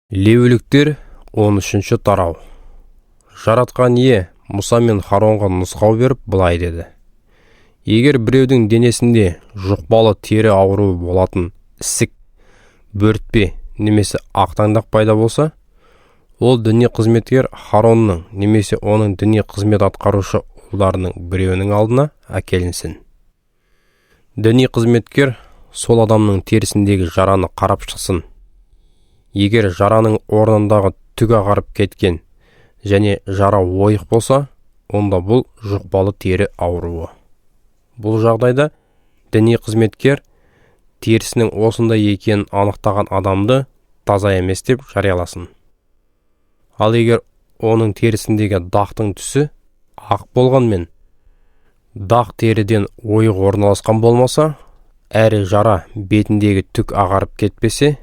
Леуіліктер 13-ші тарау. Жаратқан ие Мұса мен Харонға нұсқау беріп былай деді. Егер біреудің денесінде жұқпалы тері ауруы болатын ісік, бөртпе немесе ақтаңдақ пайда болса, ол діни қызметкер Харонның немесе оның діни қызмет атқарушы ұлдарының біреуінің алдына әкелінсін. Діни қызметкер сол адамның терісіндегі жараны қарап шықсын. Егер жараның орнындағы түк ағарып кеткен және жара ойық болса, онда бұл жұқпалы тері ауруы. Бұл жағдайда діни қызметкер терісінің осындай екенін анықтаған адамды таза емес деп жарияласын. Ал егер оның терісіндегі дақтың түсі ақ болғанмен, дақ теріден ойық орналасқан болмаса, әрі жара бетіндегі түк ағарып кетпесе,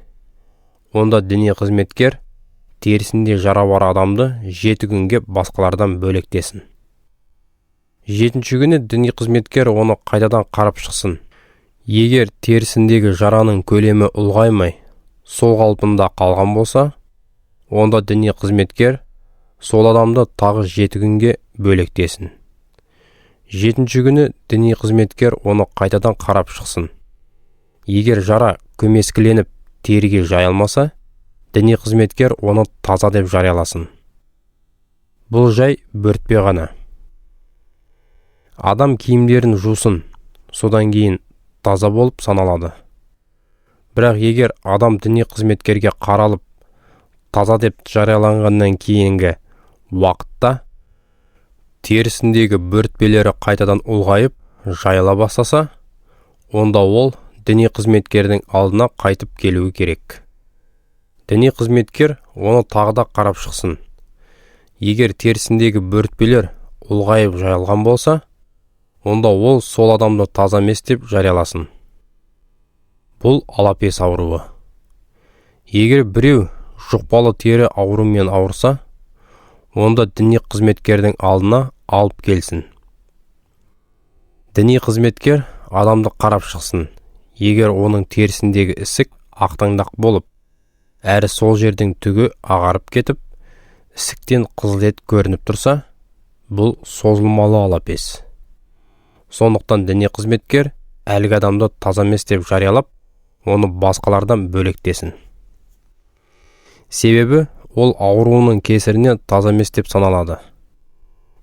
онда діни қызметкер терісінде жара бар адамды 7 күнге басқалардан бөлектесін. 7-ші күні діни қызметкер оны қайтадан қарап шықсын. Егер терісіндегі жараның көлемі ұлғаймай, сол қалпында қалған болса, онда діни қызметкер сол адамды тағы 7 күнге бөлектесін. 7-ші күні діни қызметкер оны қайтадан қарап шықсын. Егер жара көмескіленіп теріге жайылмаса, діни қызметкер оны таза деп жарияласын. Бұл жай бөртпе ғана. Адам киімдерін жусын, содан кейін таза болып саналады. Бірақ егер адам діни қызметкерге қаралып, таза деп жарияланғаннан кейінгі уақытта терісіндегі бөртпелері қайтадан ұлғайып, жайыла бастаса, онда ол діни қызметкердің алдына қайтып келуі керек. Діни қызметкер оны тағда қарап шықсын. Егер терісіндегі бөртпелер ұлғайып жайылған болса, онда ол сол адамды таза емес деп жарияласын. Бұл алапес ауруы. Егер біреу жұқпалы тері ауруымен ауырса, онда діни қызметкердің алдына алып келсін. Діни қызметкер адамды қарап шықсын. Егер оның терісіндегі ісік ақтаңдақ болып, әрі сол жердің түгі ағарып кетіп, ісіктен қызыл ет көрініп тұрса, бұл созылмалы алапес. Сондықтан діни қызметкер әлгі адамды таза емес деп жариялап, оны басқалардан бөлектесін. Себебі ол ауруының кесірінен таза емес деп саналады.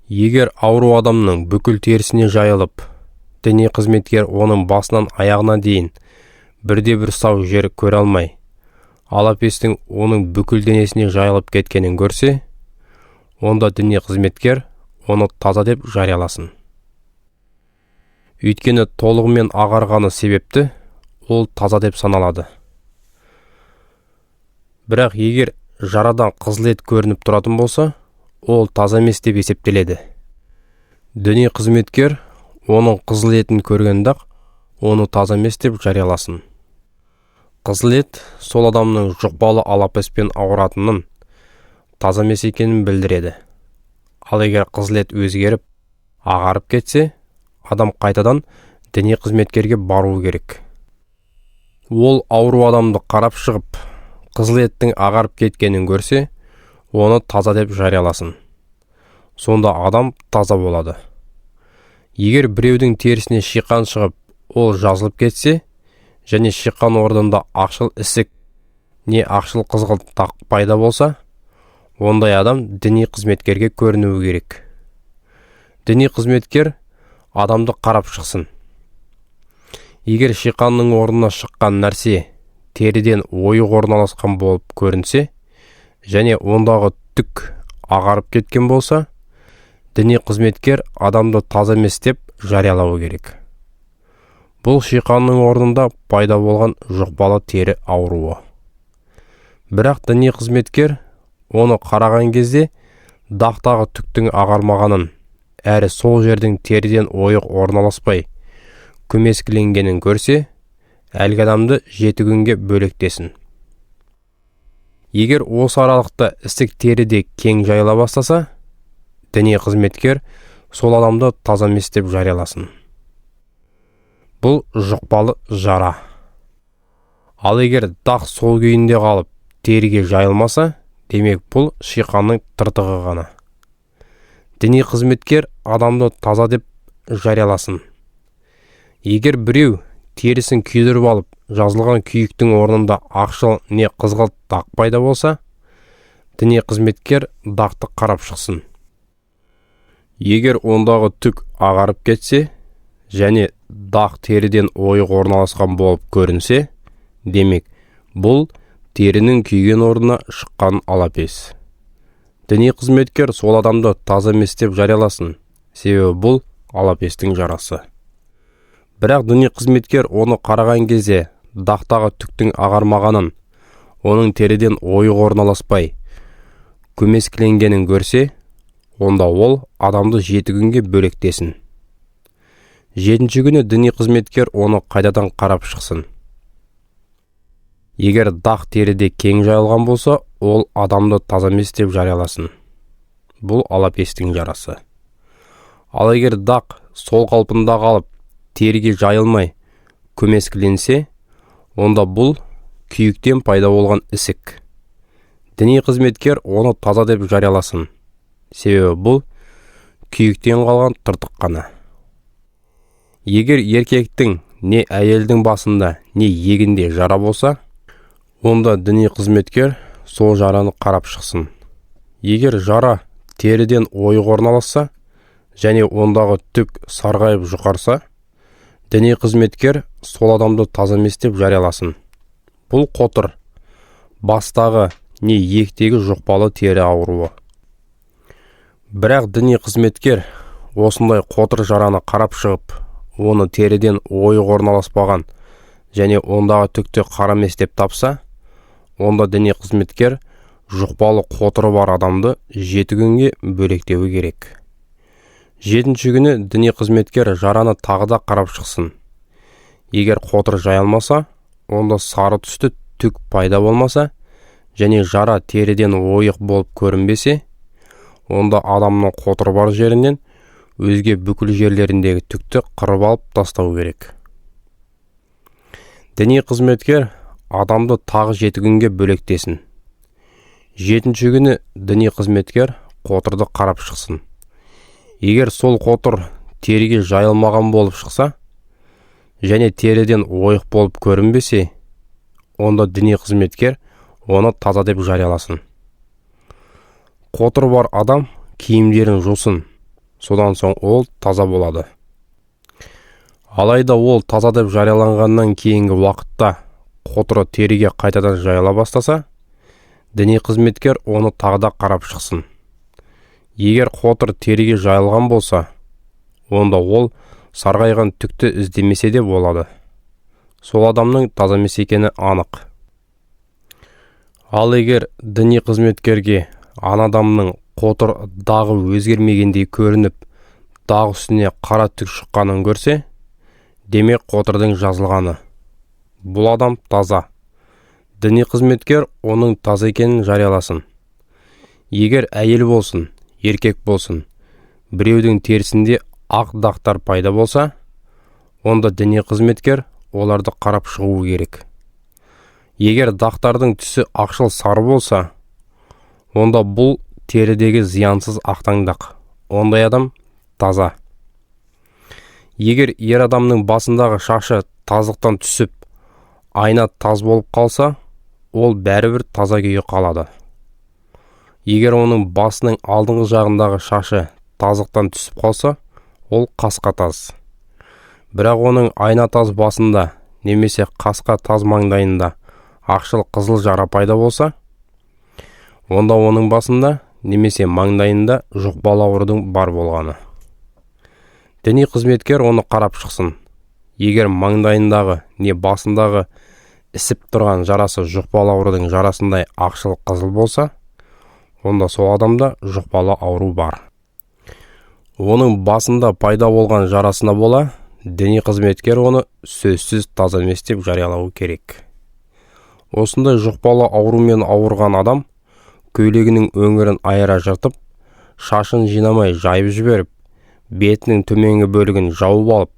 Егер ауру адамның бүкіл терісіне жайылып, діни қызметкер оның басынан аяғына дейін бірде-бір сау жер көре алмай, алапестің оның бүкіл денесіне жайылып кеткенін көрсе, онда діни қызметкер оны таза деп жарияласын. Өйткені толығымен ағарғаны себепті ол таза деп саналады. Бірақ егер жарадан қызыл ет көрініп тұратын болса, ол таза емес деп есептеледі. Діни қызметкер оның қызыл етін көргенде-ақ оны таза емес деп жарияласын. Қызыл ет сол адамның жұқпалы алапеспен ауыратынын, таза емес екенін білдіреді. Ал егер қызыл ет өзгеріп, ағарып кетсе, адам қайтадан діни қызметкерге баруы керек. Ол ауру адамды қарап шығып, қызыл еттің ағарып кеткенін көрсе, оны таза деп жарияласын. Сонда адам таза болады. Егер біреудің терісіне шиқан шығып, ол жазылып кетсе, және шиқан орнында ақшыл ісік не ақшыл қызғылт дақ пайда болса, ондай адам діни қызметкерге көрінуі керек. Діни қызметкер адамды қарап шықсын. Егер шиқанның орнына шыққан нәрсе теріден ойық орналасқан болып көрінсе, және ондағы түк ағарып кеткен болса, діни қызметкер адамды таза емес деп жариялауы керек. Бұл шиқанның орнында пайда болған жұқпалы тері ауруы. Бірақ діни қызметкер оны қараған кезде дақтағы түктің ағармағанын, әрі сол жердің теріден ойық орналаспай, көмескіленгенін көрсе, әлгі адамды 7 күнге бөлектесін. Егер осы аралықта ісік теріде кең жайыла бастаса, діни қызметкер сол адамды таза емес деп жарияласын. Бұл жұқпалы жара. Ал егер дақ сол күйінде қалып, териге жайылмаса, демек бұл шиқанның тыртығы ғана. Діни қызметкер адамды таза деп жарияласын. Егер біреу терісін күйдіріп алып, жазылған күйіктің орнында ақшыл не қызғылт дақ пайда болса, діни қызметкер дақты қарап шықсын. Егер ондағы түк ағарып кетсе, және дақ теріден ойық орналасқан болып көрінсе, демек бұл терінің күйген орнына шыққан алапес. Діни қызметкер сол адамды таза емес деп жарияласын, себебі бұл алапестің жарасы. Бірақ діни қызметкер оны қараған кезде дақтағы түктің ағармағанын, оның теріден ойық орналаспай көмескіленгенін көрсе, онда ол адамды 7 күнге бөлектесін. 7-ші күні діни қызметкер оны қайтадан қарап шықсын. Егер дақ теріде кең жайылған болса, ол адамды таза емес деп жарияласын. Бұл алапестің жарасы. Ал егер дақ сол қалпында қалып, териге жайылмай көмескіленсе, онда бұл күйіктен пайда болған ісік. Діни қызметкер оны таза деп жарияласын, себебі бұл күйіктен қалған тыртық қана. Егер еркектің не әйелдің басында, не егінде жара болса, онда діни қызметкер сол жараны қарап шықсын. Егер жара теріден ойық орналасса, және ондағы түк сарғайып жұқарса, діни қызметкер сол адамды таза емес деп жарияласын. Бұл қотыр, бастағы не иектегі жұқпалы тері ауруы. Бірақ діни қызметкер осындай қотыр жараны қарап шығып, оны теріден ойық орналаспаған және ондағы түкті қара емес деп тапса, онда діни қызметкер жұқпалы қотыры бар адамды 7 күнге бөлектеуі керек. 7-ші күні діни қызметкер жараны тағы да қарап шықсын. Егер қотыр жайылмаса, онда сары түсті түк пайда болмаса, және жара теріден ойық болып көрінбесе, онда адамның қотыр бар жерінен өзге бүкіл жерлеріндегі түкті қырып алып тастау керек. Діни қызметкер адамды тағы 7 күнге бөлектесін. 7-ші күні діни қызметкер қотырды қарап шықсын. Егер сол қотыр териге жайылмаған болып шықса, және теріден ойық болып көрінбесе, онда діни қызметкер оны таза деп жарияласын. Қотыр бар адам киімдерін жусын, содан соң ол таза болады. Алайда ол таза деп жарияланғаннан кейінгі уақытта қотыры териге қайтадан жайыла бастаса, діни қызметкер оны тағы да қарап шықсын. Егер қотыр териге жайылған болса, онда ол сарғайған түкті іздемесе де болады. Сол адамның таза емес екені анық. Ал егер діни қызметкерге ана адамның қотыр дағы өзгермегендей көрініп, дағы үстіне қара түк шыққанын көрсе, демек қотырдың жазылғаны. Бұл адам таза. Діни қызметкер оның таза екенін жарияласын. Егер әйел болсын, еркек болсын, біреудің терісінде ақ дақтар пайда болса, онда діни қызметкер оларды қарап шығуы керек. Егер дақтардың түсі ақшыл сары болса, онда бұл терідегі зиянсыз ақтаңдақ. Ондай адам таза. Егер ер адамның басындағы шашы тазықтан түсіп, айна таз болып қалса, ол бәрібір таза күйі қалады. Егер оның басының алдыңғы жағындағы шашы тазықтан түсіп қалса, ол қасқа таз. Бірақ оның айна таз басында немесе қасқа таз маңдайында ақшыл қызыл жара пайда болса, онда оның басында немесе маңдайында жұқпалы аурудың бар болғаны. Діни қызметкер оны қарап шықсын. Егер маңдайындағы не басындағы ісіп тұрған жарасы жұқпалы аурудың жарасындай ақшыл қызыл болса, онда сол адамда жұқпалы ауру бар. Оның басында пайда болған жарасына бола, діни қызметкер оны сөзсіз таза емес деп жариялауы керек. Осындай жұқпалы аурумен ауырған адам көйлегінің өңірін айыра жыртып, шашын жинамай жайып жіберіп, бетінің төменгі бөлігін жауып алып,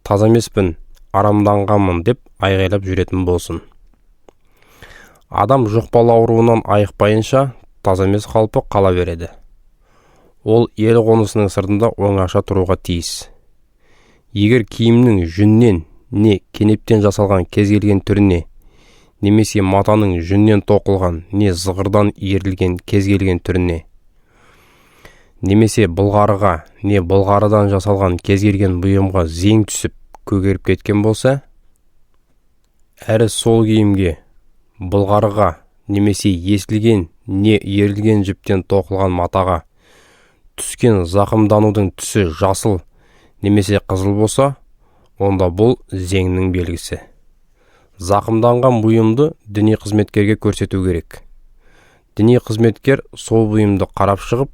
таза емеспін, арамданғанмын деп айғайлап жүретін болсын. Адам жұқпалы ауруынан айықпайынша таза емес қалпы қала береді. Ол ел қонысының сыртында оңаша тұруға тиіс. Егер киімнің жүннен не кенептен жасалған кез келген түріне, немесе матаның жүннен тоқылған не зығырдан иірілген кез келген түріне, немесе былғарыға не былғарыдан жасалған кез келген бұйымға зең түсіп көгеріп кеткен болса, әрі сол киімге, былғарыға немесе есілген не иірілген жіптен тоқылған матаға түскен зақымданудың түсі жасыл немесе қызыл болса, онда бұл зеңнің белгісі. Зақымданған бұйымды діни қызметкерге көрсету керек. Діни қызметкер сол бұйымды қарап шығып,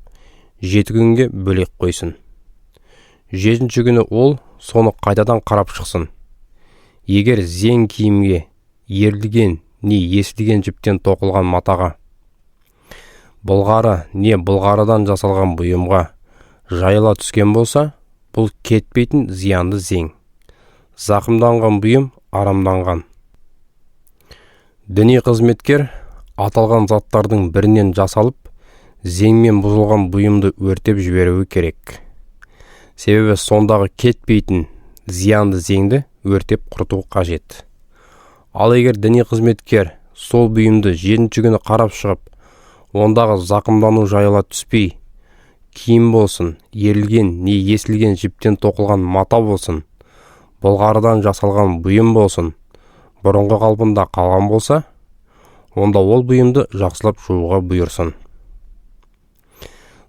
7 күнге бөлек қойсын. 7-ші күні ол соны қайтадан қарап шықсын. Егер зең киімге, иірілген не есілген жіптен тоқылған матаға, былғары не былғарыдан жасалған бұйымға жайыла түскен болса, бұл кетпейтін зиянды зең. Зақымданған бұйым арамданған. Діни қызметкер аталған заттардың бірінен жасалып, зеңмен бұзылған бұйымды өртеп жіберуі керек. Себебі сондағы кетпейтін зиянды зеңді өртеп құрту қажет. Ал егер діни қызметкер сол бұйымды 7-ші күні қарап шығып, ондағы зақымдану жайыла түспей, киім болсын, иірілген не есілген жіптен тоқылған мата болсын, былғарыдан жасалған бұйым болсын, бұрынғы қалпында қалған болса, онда ол бұйымды жақсылап жууға бұйырсын.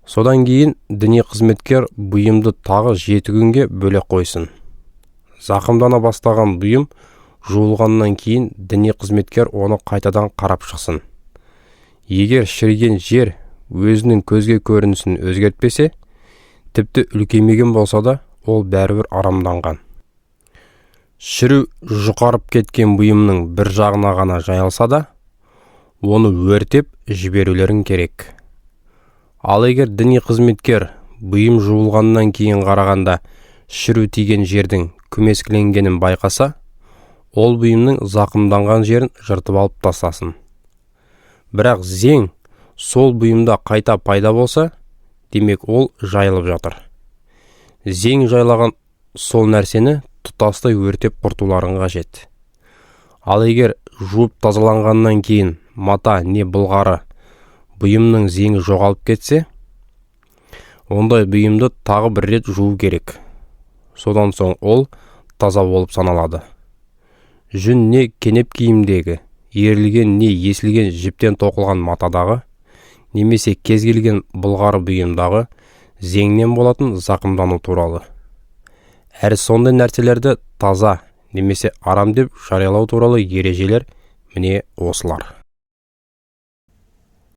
Содан кейін діни қызметкер бұйымды тағы 7 күнге бөлек қойсын. Зақымдана бастаған бұйым жуылғаннан кейін діни қызметкер оны қайтадан қарап шықсын. Егер шіріген жер өзінің көзге көрінісін өзгертпесе, тіпті үлкеймеген болса да, ол бәрібір арамданған. Шіру жұқарып кеткен бұйымның бір жағына ғана жайылса да, оны өртеп жіберулерің керек. Ал егер діни қызметкер бұйым жуылғаннан кейін қарағанда шіру тиген жердің көмескіленгенін байқаса, ол бұйымның зақымданған жерін жыртып алып тастасын. Бірақ зең сол бұйымда қайта пайда болса, демек ол жайылып жатыр. Зең жайлаған сол нәрсені тұтастай өртеп құртуларың қажет. Ал егер жуып тазаланғаннан кейін мата не былғары бұйымның зеңі жоғалып кетсе, ондай бұйымды тағы бір рет жуу керек. Содан соң ол таза болып саналады. Жүн не кенеп киімдегі, иірілген не есілген жіптен тоқылған матадағы, немесе кез келген былғары бұйымдағы зеңнен болатын зақымдану туралы. Әр сондай нәрселерді таза немесе арам деп жариялау туралы ережелер міне осылар.